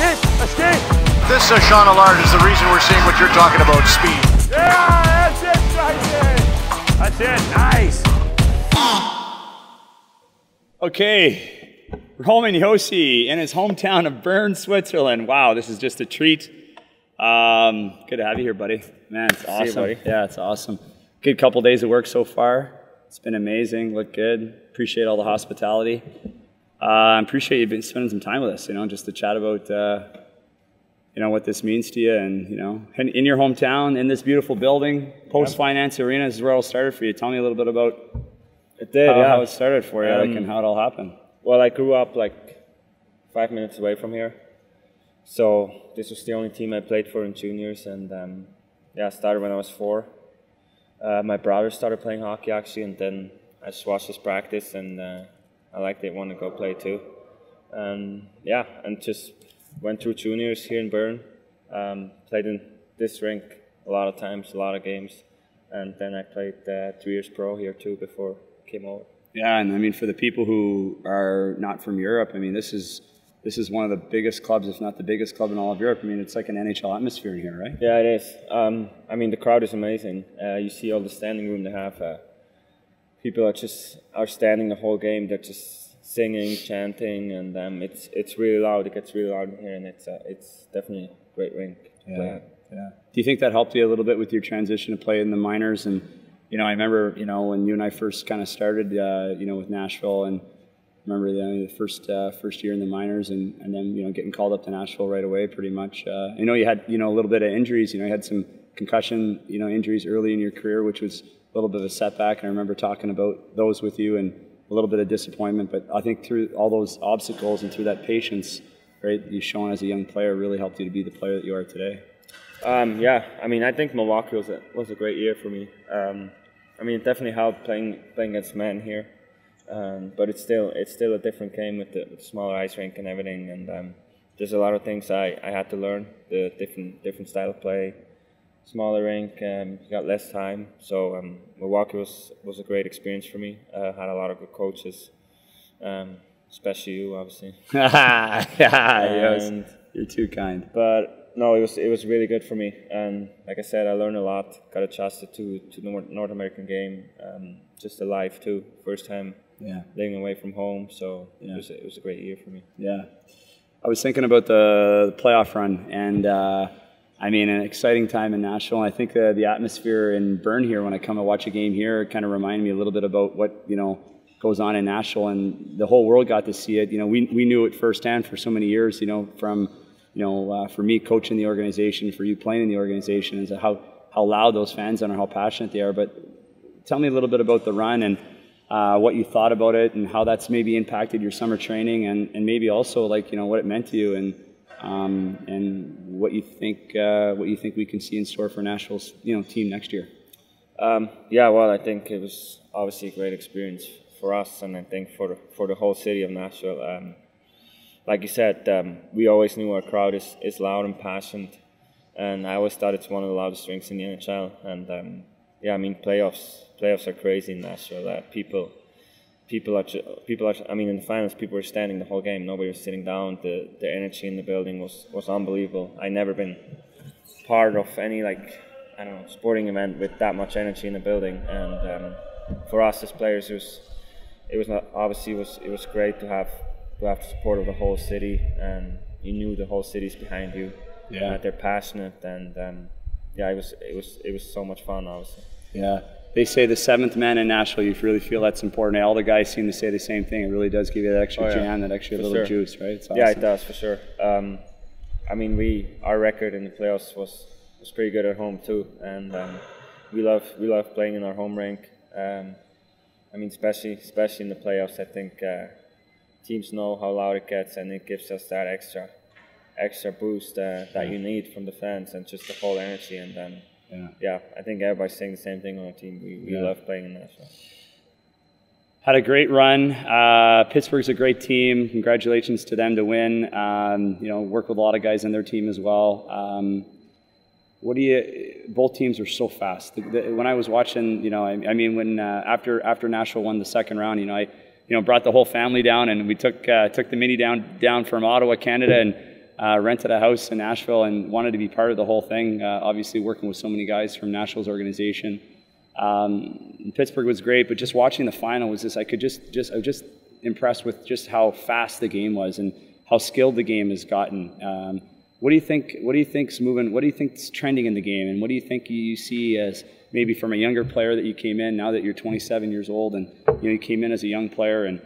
This Shawn is the reason we're seeing what you're talking about, speed. Yeah, that's it right there. That's it, nice. Okay, Roman Josi in his hometown of Bern, Switzerland. Wow, this is just a treat. Good to have you here, buddy. Man, it's awesome. See you, buddy. Yeah, it's awesome. Good couple days of work so far. It's been amazing. Look good. Appreciate all the hospitality. I appreciate you been spending some time with us. Just to chat about what this means to you, and in your hometown, in this beautiful building, post-finance arena. This is where it all started for you. Tell me a little bit about how it started for you, and how it all happened. Well, I grew up like 5 minutes away from here, so this was the only team I played for in juniors, and I started when I was 4. My brother started playing hockey actually, and then I just watched his practice, and I liked it, wanted to go play too, and just went through juniors here in Bern, played in this rink a lot of times, a lot of games, and then I played 3 years pro here too before I came over. Yeah, and I mean, for the people who are not from Europe, I mean, this is one of the biggest clubs, if not the biggest club in all of Europe. I mean, it's like an NHL atmosphere in here, right? Yeah, it is. I mean, the crowd is amazing. You see all the standing room they have. People are standing the whole game. They're just singing, chanting, and it's really loud. It gets really loud in here, and it's definitely a great rink to play at. Yeah. Do you think that helped you a little bit with your transition to play in the minors? And I remember when you and I first kind of started with Nashville, and I remember the first year in the minors, and then getting called up to Nashville right away pretty much. I know you had a little bit of injuries. You had some concussion injuries early in your career, which was a little bit of a setback, and I remember talking about those with you, and a little bit of disappointment, but I think through all those obstacles and through that patience, right, you've shown as a young player really helped you to be the player that you are today. Yeah, I mean, I think Milwaukee was a great year for me. I mean, it definitely helped playing against men here, but it's still a different game with the smaller ice rink and everything, and there's a lot of things I had to learn, the different style of play. Smaller rink, you got less time, so Milwaukee was a great experience for me. Had a lot of good coaches, especially you, obviously. Yes, you're too kind. But no, it was really good for me, and like I said, I learned a lot. Got adjusted to the North American game, just the life too. First time living away from home, so it was a great year for me. Yeah, I was thinking about the playoff run, and. I mean, an exciting time in Nashville. I think the atmosphere in Bern here, when I come and watch a game here, kind of reminded me a little bit about what goes on in Nashville, and the whole world got to see it. We knew it firsthand for so many years. From for me coaching the organization, for you playing in the organization, is how loud those fans are and how passionate they are. But tell me a little bit about the run and what you thought about it, and how that's maybe impacted your summer training, and maybe also what it meant to you, and what you think we can see in store for Nashville's team next year. Well, I think it was obviously a great experience for us, and I think for the whole city of Nashville. Like you said, we always knew our crowd is loud and passionate, and I always thought it's one of the loudest rinks in the NHL. And I mean, playoffs are crazy in Nashville. People are. I mean, in the finals, people were standing the whole game. Nobody was sitting down. The energy in the building was unbelievable. I never been part of any sporting event with that much energy in the building. And for us as players, it was great to have the support of the whole city, and you knew the whole city's behind you. Yeah, they're passionate, and it was so much fun, obviously. Yeah. They say the 7th man in Nashville, you really feel that's important. All the guys seem to say the same thing. It really does give you that extra jam, that extra little juice, right? It's awesome. Yeah, it does, for sure. I mean, our record in the playoffs was pretty good at home too, and we love playing in our home rink. I mean, especially in the playoffs, I think teams know how loud it gets, and it gives us that extra boost that you need from the fans, and just the whole energy. And then I think everybody's saying the same thing on our team. We love playing in Nashville. Had a great run. Pittsburgh's a great team. Congratulations to them to win. Work with a lot of guys on their team as well. Both teams are so fast. When I was watching, when after Nashville won the second round, I brought the whole family down, and we took the mini down from Ottawa, Canada, and rented a house in Nashville and wanted to be part of the whole thing. Obviously, working with so many guys from Nashville's organization. Pittsburgh was great, but just watching the final was I was just impressed with just how fast the game was and how skilled the game has gotten. What do you think? What do you think's moving? What do you think's trending in the game? And what do you think you see as maybe from a younger player that you came in now that you're 27 years old and you came in as a young player, and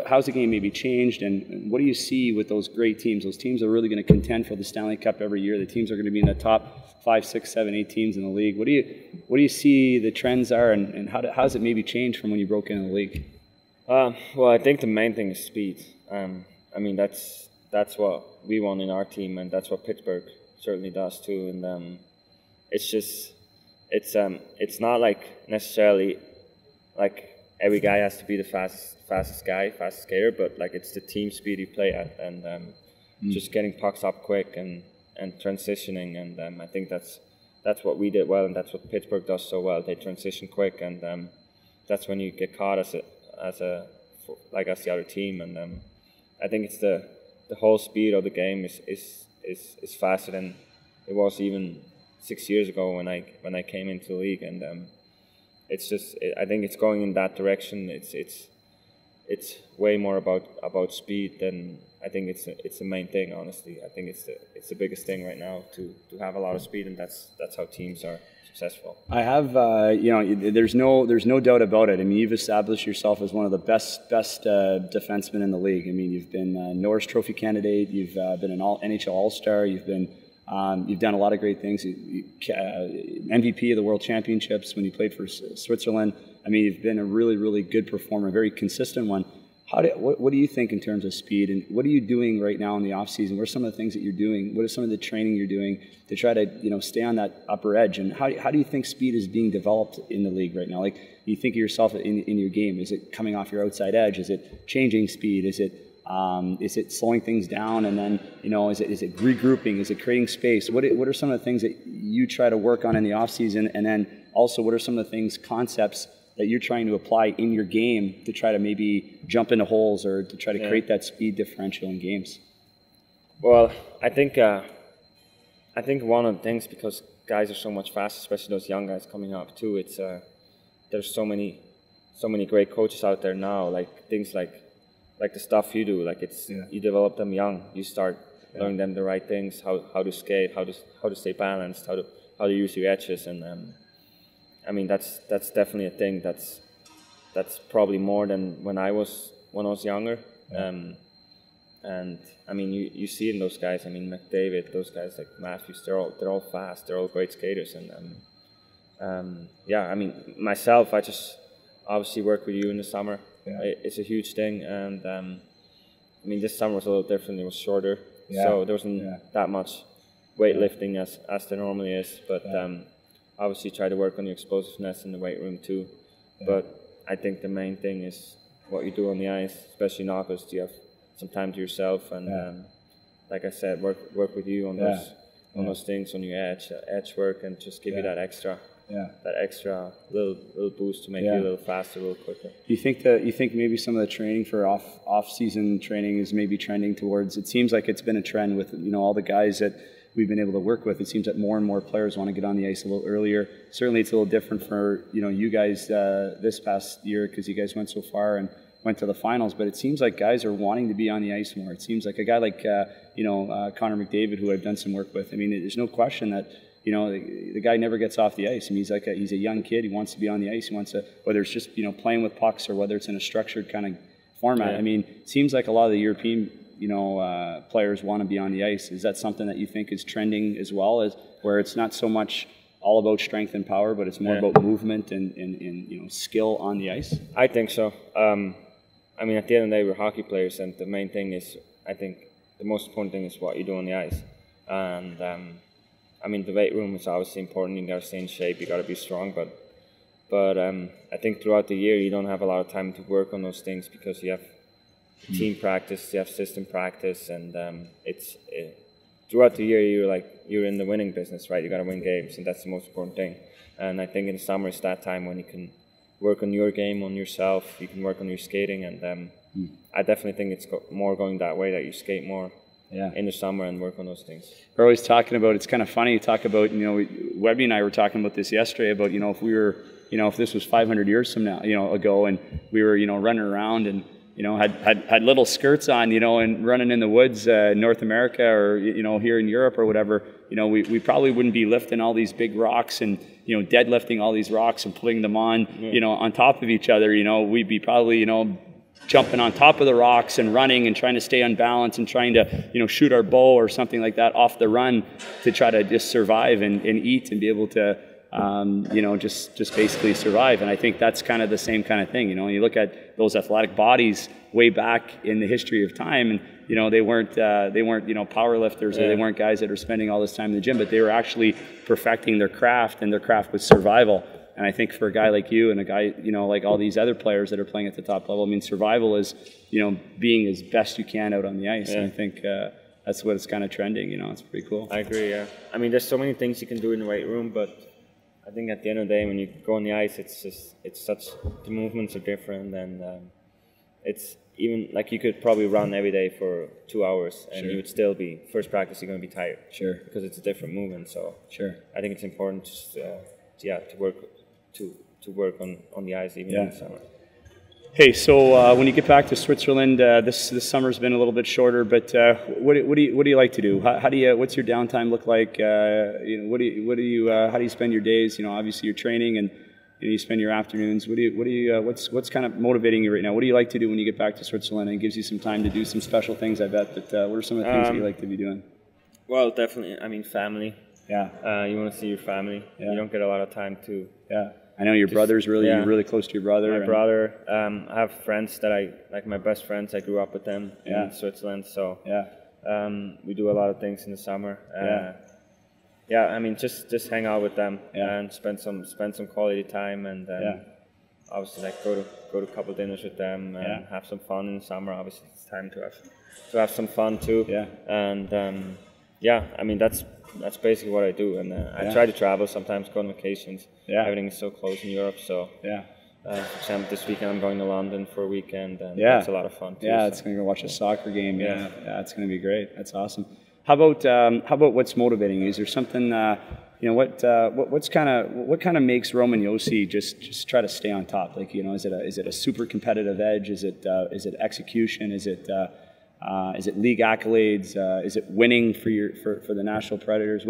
how's the game maybe changed? And what do you see with those great teams? Those teams are really going to contend for the Stanley Cup every year. The teams are going to be in the top 5, 6, 7, 8 teams in the league. What do you see the trends are, and how does it maybe change from when you broke into the league? Well, I think the main thing is speed. I mean, that's what we want in our team, and that's what Pittsburgh certainly does too. And it's just it's not like necessarily like every guy has to be the fastest skater, but like it's the team speed you play at, and just getting pucks up quick and transitioning. And I think that's what we did well, and that's what Pittsburgh does so well. They transition quick, and that's when you get caught as the other team. And I think it's the whole speed of the game is faster than it was even 6 years ago when I came into the league. And it's just I think it's going in that direction. It's way more about speed than I think it's the main thing. Honestly, I think it's the biggest thing right now to have a lot of speed, and that's how teams are successful. I have there's no doubt about it. I mean, you've established yourself as one of the best defensemen in the league. I mean, you've been Norris Trophy candidate. You've been an NHL All-Star. You've done a lot of great things. MVP of the World Championships when you played for Switzerland. I mean, you've been a really, really good performer, a very consistent one. What do you think in terms of speed, and what are you doing right now in the off season? What are some of the things that you're doing? What are some of the training you're doing to try to stay on that upper edge? And how do you think speed is being developed in the league right now? Like, you think of yourself in your game. Is it coming off your outside edge? Is it changing speed? Is it slowing things down, and then is it regrouping? Is it creating space? What are some of the things that you try to work on in the off season, and then also what are some of the concepts that you're trying to apply in your game to try to maybe jump into holes or to try to create that speed differential in games? Well, I think one of the things, because guys are so much faster, especially those young guys coming up too. It's there's so many great coaches out there now. Like things like the stuff you do. Like you develop them young. You start learning them the right things, how to skate, how to stay balanced, how to use your edges, and I mean that's definitely a thing. That's probably more than when I was younger. And I mean you see in those guys. I mean McDavid, those guys like Matthews. They're all fast. They're all great skaters. And I mean myself, I just obviously work with you in the summer. Yeah. It's a huge thing, and I mean this summer was a little different. It was shorter, so there wasn't that much weightlifting as there normally is. But obviously try to work on your explosiveness in the weight room too. Yeah. But I think the main thing is what you do on the ice, especially knockouts. You have some time to yourself, and like I said, work with you on those things, on your edge work, and just give you that extra. That extra little boost to make you a little faster, a little quicker. You think maybe some of the training for off season training is maybe trending towards? It seems like it's been a trend with all the guys that we've been able to work with. It seems that more and more players want to get on the ice a little earlier. Certainly, it's a little different for you guys this past year because you guys went so far and went to the finals. But it seems like guys are wanting to be on the ice more. It seems like a guy like Connor McDavid, who I've done some work with. I mean, there's no question that. The guy never gets off the ice. I mean, he's a young kid. He wants to be on the ice. He wants to, whether it's just playing with pucks or whether it's in a structured kind of format. Yeah. I mean, it seems like a lot of the European players want to be on the ice. Is that something that you think is trending as well, as where it's not so much all about strength and power, but it's more about movement and skill on the ice? I think so. I mean, at the end of the day, we're hockey players, and the main thing is, I think, the most important thing is what you do on the ice, and. I mean, the weight room is obviously important. You got to stay in shape. You got to be strong. But I think throughout the year you don't have a lot of time to work on those things because you have team practice, you have system practice, and throughout the year you're in the winning business, right? You got to win games, and that's the most important thing. And I think in the summer it's that time when you can work on your game, on yourself. You can work on your skating, and I definitely think it's more going that way, that you skate more. in the summer and work on those things. We're always talking about, it's kind of funny, you talk about, Webby and I were talking about this yesterday about, if we were, if this was 500 years from now, ago, and we were, running around and, had little skirts on, and running in the woods, North America or, here in Europe or whatever, we probably wouldn't be lifting all these big rocks and, deadlifting all these rocks and putting them on, on top of each other. We'd be probably, jumping on top of the rocks and running and trying to stay on balance and trying to, shoot our bow or something like that off the run to try to just survive and eat and be able to, just basically survive. And I think that's kind of the same kind of thing. You look at those athletic bodies way back in the history of time, and they weren't power lifters, or they weren't guys that are spending all this time in the gym, but they were actually perfecting their craft, and their craft was survival. And I think for a guy like you and a guy, like all these other players that are playing at the top level, I mean, survival is, being as best you can out on the ice. And I think that's what it's kind of trending. It's pretty cool. I agree. Yeah. I mean, there's so many things you can do in the weight room, but I think at the end of the day, when you go on the ice, the movements are different, and it's even like you could probably run every day for 2 hours, and you would still be, first practice, you're going to be tired. Sure. Because it's a different movement. So I think it's important just, to work on the ice even in the summer. Hey, so when you get back to Switzerland, this summer's been a little bit shorter, but what do you like to do? What's your downtime look like? How do you spend your days? Obviously you're training and you spend your afternoons. What's kind of motivating you right now? What do you like to do when you get back to Switzerland? And it gives you some time to do some special things, I bet. But what are some of the things that you like to be doing? Well, definitely. I mean, family. Yeah. You want to see your family. Yeah. You don't get a lot of time to. Yeah. I know your brother's you're really close to your brother. My brother. I have friends that like my best friends. I grew up with them in Switzerland. So we do a lot of things in the summer. I mean, just hang out with them and spend some quality time, and obviously like go to a couple dinners with them and have some fun in the summer. Obviously, it's time to have some fun too. Yeah. And I mean that's basically what I do, and I try to travel sometimes, go on vacations. Everything is so close in Europe, so for example, this weekend I'm going to London for a weekend, and that's a lot of fun too. It's going to go watch a soccer game. Yeah, it's going to be great. That's awesome. How about what's motivating you? Is there something what kind of makes Roman Josi just try to stay on top? Like, is it a super competitive edge? Is it execution? Is it league accolades? Is it winning for the Nashville Predators?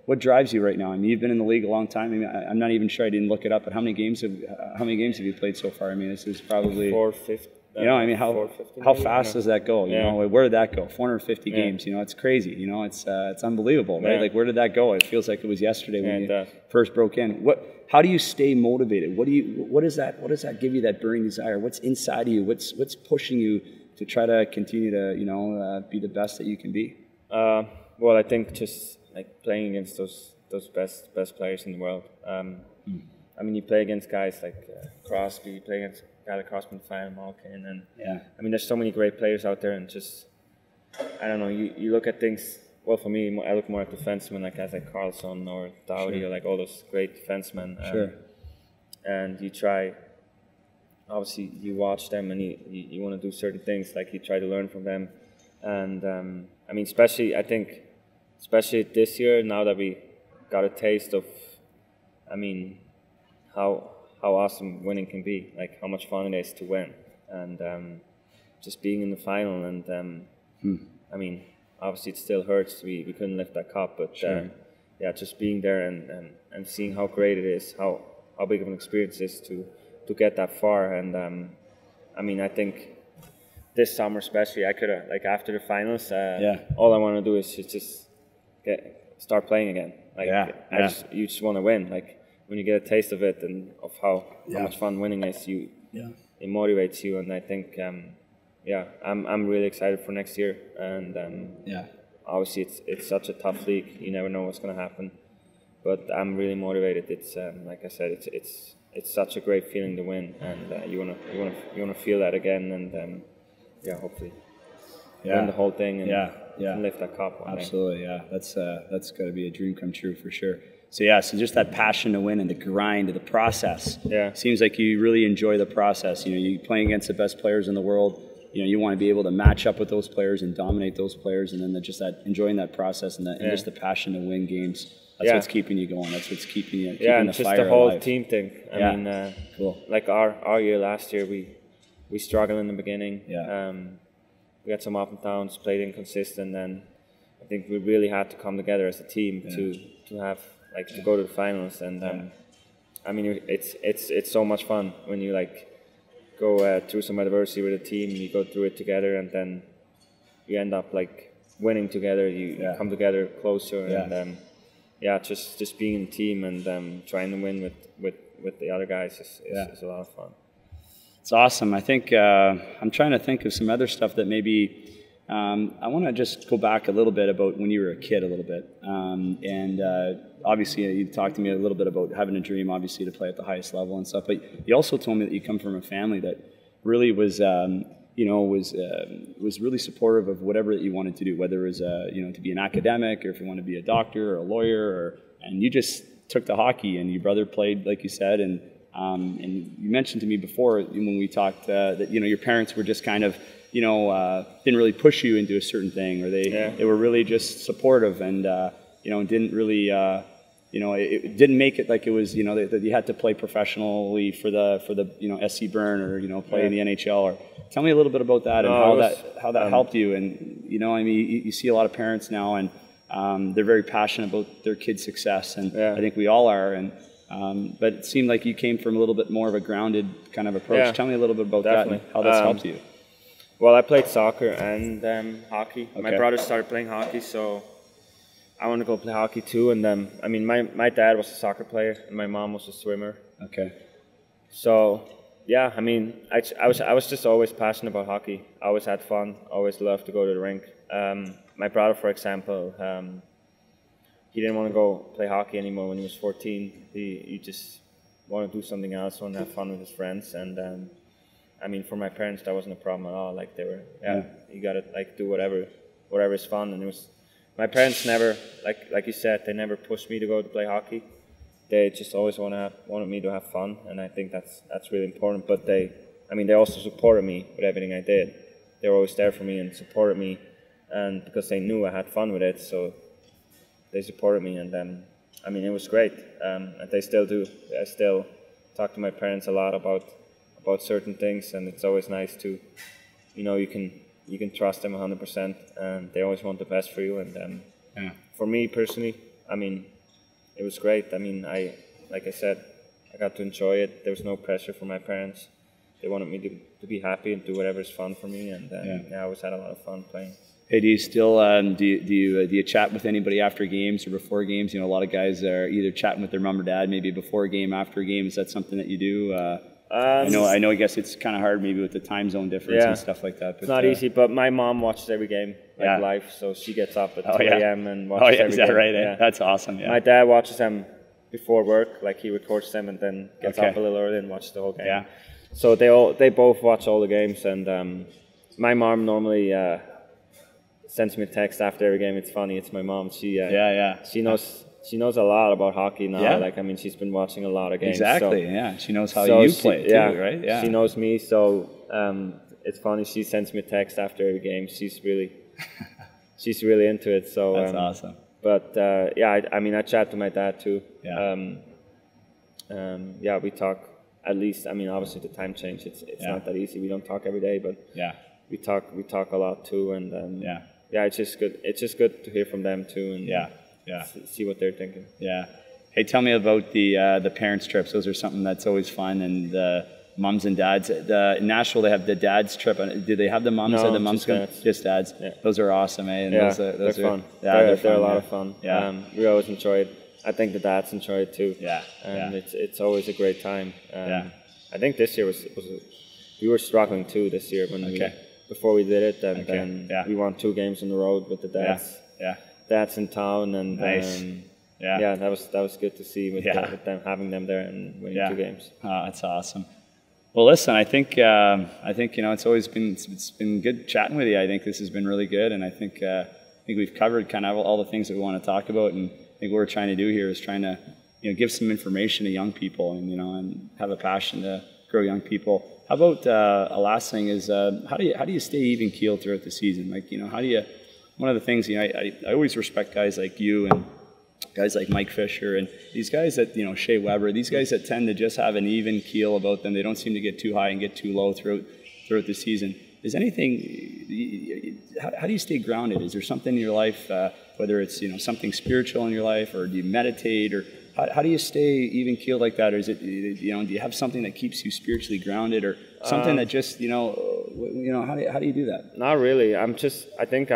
What drives you right now? I mean, you've been in the league a long time. I mean, I'm not even sure, I didn't look it up, but how many games have you played so far? I mean, this is probably 450. I mean, how fast does that go? Where did that go? 450 games. It's crazy. It's unbelievable, right? Like, where did that go? It feels like it was yesterday when you first broke in. How do you stay motivated? What does that give you, that burning desire? What's inside of you? What's pushing you to try to continue to be the best that you can be? Well, I think just like playing against those best players in the world. I mean, you play against guys like Crosby, you play against guys like Crosby, Fine, Malkin, and I mean, there's so many great players out there, and just I don't know. You look at things. Well, for me, I look more at defensemen, like guys like Carlson or Dowdy, or like all those great defensemen. And you try. Obviously, you watch them and you want to do certain things, like you try to learn from them. And I mean, especially this year, now that we got a taste of, I mean, how awesome winning can be, like how much fun it is to win, and just being in the final. And I mean, obviously it still hurts. We couldn't lift that cup, but just being there and seeing how great it is, how big of an experience it is to get that far. And I mean, I think this summer especially, I could have, like, after the finals, all I want to do is just start playing again. Like, you just want to win. Like, when you get a taste of it and of how much fun winning is, it motivates you. And I think I'm really excited for next year. And obviously it's such a tough league. You never know what's going to happen. But I'm really motivated. It's like I said, it's such a great feeling to win, and you wanna feel that again, and hopefully win the whole thing and lift that cup one day. Absolutely, that's got to be a dream come true for sure. So just that passion to win and the grind of the process. Seems like you really enjoy the process. You playing against the best players in the world. you want to be able to match up with those players and dominate those players, and then just enjoying that process and just the passion to win games. That's what's keeping you going. That's what's keeping you keeping and the just fire the whole alive. team thing. I mean, cool. Like our year last year, we struggled in the beginning. Yeah. We had some up and downs, played inconsistent, and I think we really had to come together as a team to have to go to the finals. And I mean, it's so much fun when you go through some adversity with a team, you go through it together, and then you end up winning together. You come together closer, and just being a team and trying to win with the other guys is a lot of fun. It's awesome. I think I'm trying to think of some other stuff that maybe I want to just go back a little bit about when you were a kid a little bit. And obviously you talked to me a little bit about having a dream, obviously, to play at the highest level and stuff. But you also told me that you come from a family that really was, was really supportive of whatever that you wanted to do, whether it was, to be an academic or if you want to be a doctor or a lawyer, and you just took to hockey, and your brother played, like you said, and you mentioned to me before when we talked that your parents were just kind of didn't really push you into a certain thing, or they were really just supportive, and didn't really it didn't make it like it was that you had to play professionally for the SC Bern or play in the NHL. Or tell me a little bit about that and how that helped you. And I mean, you see a lot of parents now, and they're very passionate about their kids' success, and I think we all are. And but it seemed like you came from a little bit more of a grounded kind of approach. Yeah, tell me a little bit about that and how that's helped you. Well, I played soccer and hockey. Okay. My brother started playing hockey, so I wanted to go play hockey too. And I mean, my dad was a soccer player, and my mom was a swimmer. Okay. So yeah, I mean, I was just always passionate about hockey. I always had fun. Always loved to go to the rink. My brother, for example, he didn't want to go play hockey anymore when he was 14. He just wanted to do something else, wanted to have fun with his friends. And I mean, for my parents, that wasn't a problem at all. They were, you got to do whatever is fun. And it was, my parents never, like you said, they never pushed me to go to play hockey. They just always wanted me to have fun, and I think that's really important. But they also supported me with everything I did. They were always there for me and supported me, and because they knew I had fun with it, so they supported me. And I mean, it was great, and they still do. I still talk to my parents a lot about certain things, and it's always nice to, you can trust them 100%, and they always want the best for you. And for me personally, I mean, it was great. I mean, like I said, I got to enjoy it. There was no pressure from my parents. They wanted me to be happy and do whatever is fun for me, and I always had a lot of fun playing. Hey, do you still do you chat with anybody after games or before games? A lot of guys are either chatting with their mom or dad maybe before a game, after a game. Is that something that you do? I know. I guess it's kind of hard maybe with the time zone difference and stuff like that. But it's not easy. But my mom watches every game live, so she gets up at 2 a.m. and watches every game. Is that right? Yeah. That's awesome. Yeah. My dad watches them before work. He records them and then gets up a little early and watches the whole game. Yeah. So they both watch all the games, and my mom normally sends me a text after every game. It's funny. It's my mom. She knows a lot about hockey now. Yeah. She's been watching a lot of games. Exactly. So, she knows how you play too, right? Yeah. She knows me. So it's funny. She sends me a text after every game. She's really into it. So that's awesome. But I chat to my dad too. Yeah. We talk at least. Obviously the time change. It's not that easy. We don't talk every day, but we talk a lot too. And it's just good. It's just good to hear from them too. And see what they're thinking. Yeah. Hey, tell me about the parents' trips. Those are something that's always fun. And the mums and dads. In Nashville, they have the dads' trip. Do they have the mums? No, the mums just dads. Yeah. Those are awesome, eh? And those are fun. Yeah, they're a lot of fun. Yeah. We always enjoy it. I think the dads enjoy it too. Yeah. And it's always a great time. I think this year we were struggling too this year before we did it, and then we won 2 games on the road with the dads. Yeah. That's in town, and nice. That was good to see with them, having them there and winning 2 games. That's awesome. Well, listen, I think it's been good chatting with you. I think this has been really good, and I think we've covered kind of all the things that we want to talk about. And I think what we're trying to do here is trying to give some information to young people, and and have a passion to grow young people. How about a last thing is how do you stay even keel throughout the season? Like, you know, how do you? One of the things, you know, I always respect guys like you and guys like Mike Fisher and these guys that, you know, Shea Weber, these guys that tend to just have an even keel about them. They don't seem to get too high and get too low throughout the season. Is anything, how do you stay grounded? Is there something in your life, whether it's, you know, something spiritual in your life, or do you meditate, or how do you stay even keeled like that? Or is it, you know, do you have something that keeps you spiritually grounded, or something that just, you know, how do you do that? Not really. I think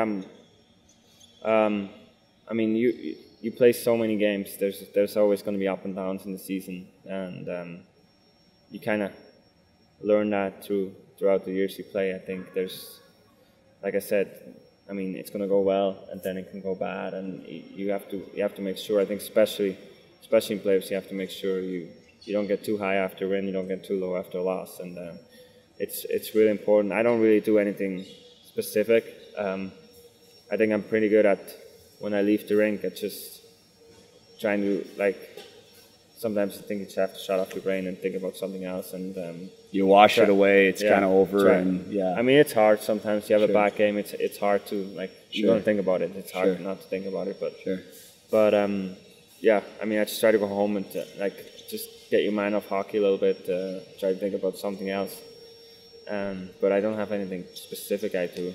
I mean, you play so many games. There's always going to be up and downs in the season, and you kind of learn that throughout the years you play. I think there's, like I said, I mean, it's going to go well, and then it can go bad, and you have to make sure. I think especially in playoffs, you have to make sure you don't get too high after a win, you don't get too low after a loss, and it's really important. I don't really do anything specific. I think I'm pretty good at, when I leave the rink, at just trying to, like, sometimes I think you just have to shut off your brain and think about something else, and you wash it away. It's kind of over, and I mean, it's hard sometimes. You have a bad game. It's hard to, like, you don't think about it. It's hard not to think about it, but yeah. I mean, I just try to go home and like just get your mind off hockey a little bit. Try to think about something else. But I don't have anything specific I do.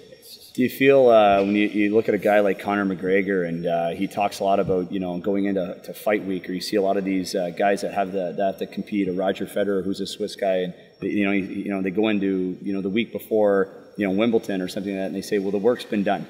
Do you feel when you look at a guy like Conor McGregor, and he talks a lot about, you know, going into fight week, or you see a lot of these guys that have to compete, or Roger Federer, who's a Swiss guy, and they go into, you know, the week before, you know, Wimbledon or something like that, and they say, well, the work's been done.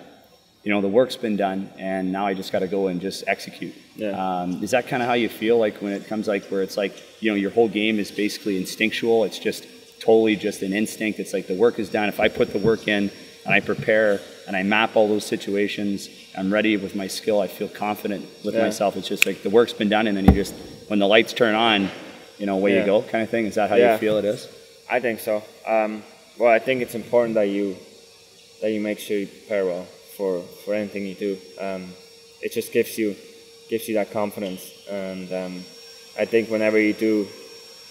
You know, the work's been done, and now I just got to go and just execute. Yeah. Is that kind of how you feel, like, when it comes, like, where it's like, you know, your whole game is basically instinctual? It's just totally just an instinct. It's like the work is done. If I put the work in and I prepare and I map all those situations, I'm ready with my skill. I feel confident with myself. It's just like the work's been done, and then you just, when the lights turn on, you know, away you go, kind of thing. Is that how you feel it is? I think so. Well, I think it's important that you make sure you prepare well for anything you do. It just gives you that confidence, and I think whenever you do,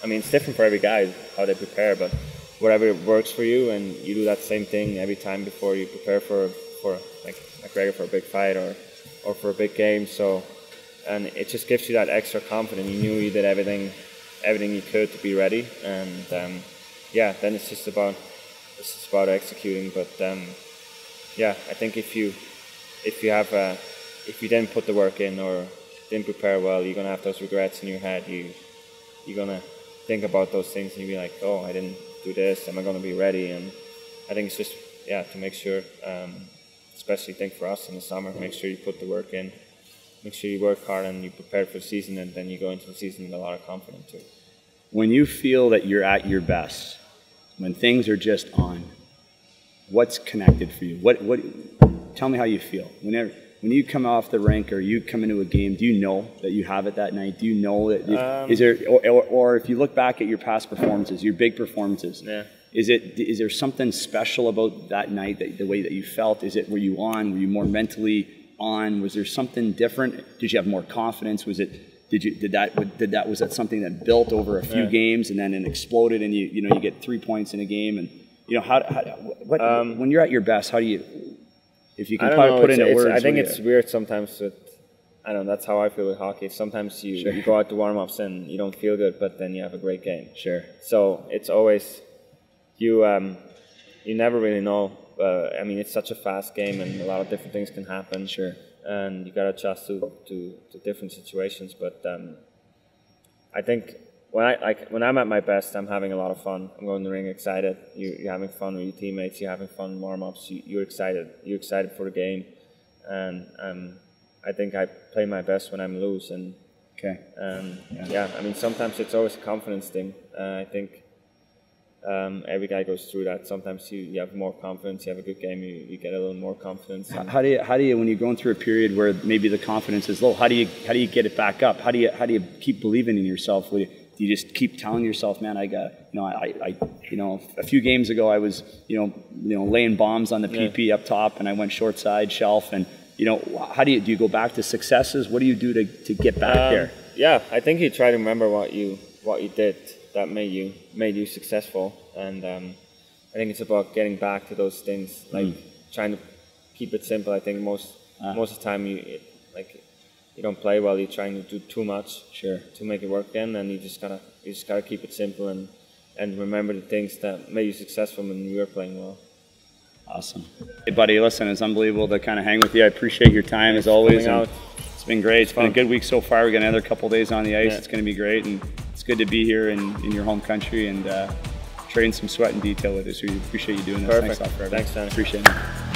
I mean, it's different for every guy how they prepare, but whatever works for you, and you do that same thing every time before you prepare for like McGregor, for a big fight or for a big game. So, and it just gives you that extra confidence. You knew you did everything you could to be ready, and then it's just about executing. But yeah, I think if you didn't put the work in or didn't prepare well, you're gonna have those regrets in your head. You're gonna think about those things, and you'll be like, oh, I didn't do this. Am I gonna be ready? And I think it's just to make sure, especially think for us in the summer, make sure you put the work in, make sure you work hard, and you prepare for the season, and then you go into the season with a lot of confidence too. When you feel that you're at your best, when things are just on, what's connected for you? What? Tell me how you feel. When you come off the rink, or you come into a game, do you know that you have it that night? Do you know that? Is there, or if you look back at your past performances, your big performances, is there something special about that night, the way that you felt? Were you on? Were you more mentally on? Was there something different? Did you have more confidence? Was that something that built over a few games and then it exploded, and you get 3 points in a game, and when you're at your best, how do you? If you can put it into words. I think it's weird sometimes. I don't know, that's how I feel with hockey. Sometimes you go out to warm-ups and you don't feel good, but then you have a great game. Sure. So it's always, you never really know. I mean, it's such a fast game, and a lot of different things can happen. Sure. And you got to adjust to different situations. But I think when I'm at my best, I'm having a lot of fun. I'm going to the ring excited. You're having fun with your teammates. You're having fun in warm-ups. You're excited. You're excited for the game. And I think I play my best when I'm loose. And I mean, sometimes it's always a confidence thing. I think every guy goes through that. Sometimes you have more confidence. You have a good game. You get a little more confidence. How do you when you're going through a period where maybe the confidence is low? How do you get it back up? How do you keep believing in yourself? Do you just keep telling yourself, man, I got, a few games ago I was, laying bombs on the PP up top, and I went short side shelf, and how do you go back to successes? What do you do to get back there? Yeah, I think you try to remember what you did that made you successful. And I think it's about getting back to those things, like trying to keep it simple. I think most of the time you don't play well. You're trying to do too much to make it work again, and you just gotta keep it simple and remember the things that made you successful when you were playing well. Awesome. Hey, buddy, listen, it's unbelievable to kind of hang with you. I appreciate your time as always. It's been great. It's been a good week so far. We got another couple days on the ice. It's going to be great, and it's good to be here in your home country and trading some sweat and detail with us. We appreciate you doing this. Perfect. Thanks a lot for everything. Thanks, Tanner. Appreciate it.